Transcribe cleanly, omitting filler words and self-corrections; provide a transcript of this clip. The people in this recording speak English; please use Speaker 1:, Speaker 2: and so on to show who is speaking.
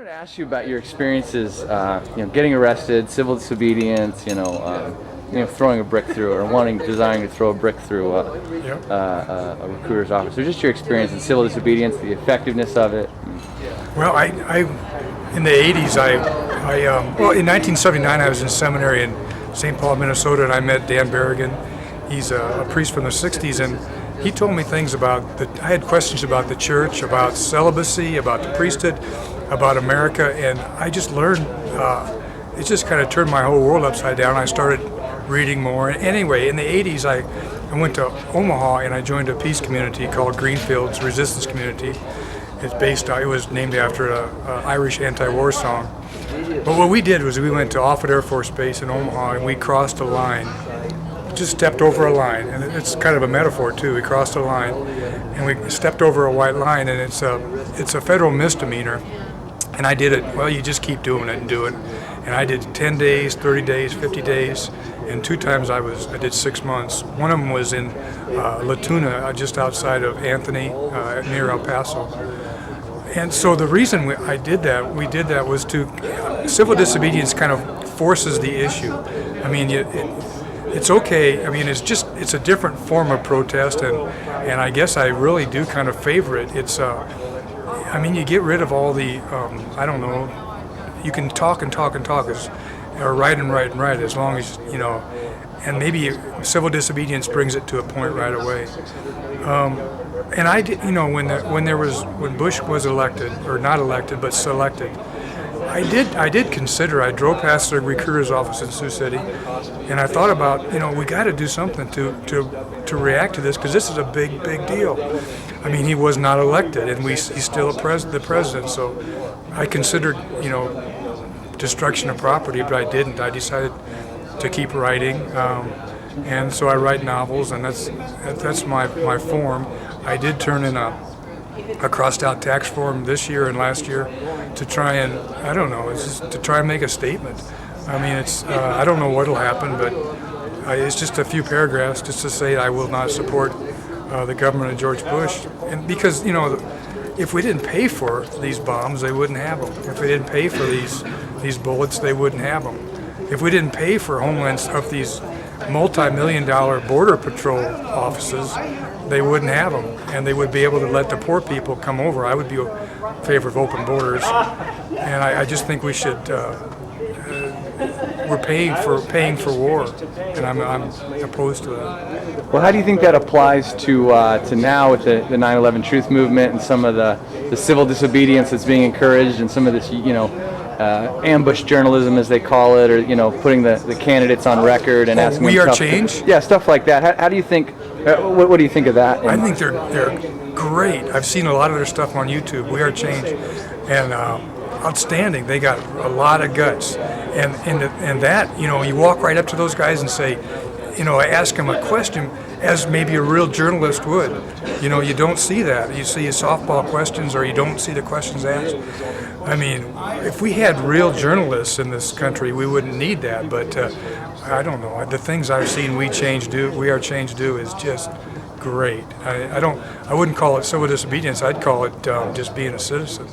Speaker 1: wanted to ask you about your experiences, getting arrested, civil disobedience, throwing a brick through or desiring to throw a brick through a recruiter's office. So just your experience in civil disobedience, the effectiveness of it.
Speaker 2: Well, I in the 80s, in 1979, I was in seminary in St. Paul, Minnesota, and I met Dan Berrigan. He's a priest from the 60s, and he told me things about I had questions about the church, about celibacy, about the priesthood, about America, and I just learned. It just kind of turned my whole world upside down. I started reading more. Anyway, in the 80s, I went to Omaha and I joined a peace community called Greenfield's Resistance Community. It was named after an Irish anti-war song. But what we did was we went to Offutt Air Force Base in Omaha and we crossed a line, just stepped over a line, and it's kind of a metaphor too. We crossed a line and we stepped over a white line, and it's a federal misdemeanor. And I did it. Well, you just keep doing it and do it. And I did 10 days, 30 days, 50 days, and 2 times I did 6 months. One of them was in La Tuna, just outside of Anthony, near El Paso. And so the reason we did that was civil disobedience kind of forces the issue. I mean, it's okay. I mean, it's a different form of protest, and I guess I really do kind of favor it. You get rid of all the, you can talk and talk and talk, or write and write and write, as long as, and maybe civil disobedience brings it to a point right away. And I did, when Bush was elected, or not elected, but selected, I did consider. I drove past the recruiter's office in Sioux City, and I thought about, we got to do something to react to this, because this is a big deal. I mean, he was not elected, and he's still the president. So I considered, destruction of property, but I didn't. I decided to keep writing, and so I write novels, and that's my form. I did turn in a crossed-out tax form this year and last year to try and, it's just to try and make a statement. I mean, I don't know what'll happen, but it's just a few paragraphs just to say I will not support the government of George Bush. And because, if we didn't pay for these bombs, they wouldn't have them. If we didn't pay for these bullets, they wouldn't have them. If we didn't pay for these multi-million-dollar Border Patrol offices, they wouldn't have them, and they would be able to let the poor people come over. I would be in favor of open borders, and I just think we should. We're paying for war, and I'm opposed to that.
Speaker 1: Well, how do you think that applies to now with the 9/11 Truth Movement and some of the civil disobedience that's being encouraged, and some of this ambush journalism, as they call it, or putting the candidates on record and asking them
Speaker 2: We Are Change?
Speaker 1: Yeah, stuff like that. How do you think? What do you think of that?
Speaker 2: I think they're great. I've seen a lot of their stuff on YouTube. We Are Change, and outstanding. They got a lot of guts, and that you walk right up to those guys and say, ask them a question as maybe a real journalist would. You don't see that. You see softball questions, or you don't see the questions asked. I mean, if we had real journalists in this country, we wouldn't need that. But I don't know. The things I've seen We Are Change do is just great. I wouldn't call it civil disobedience. I'd call it just being a citizen.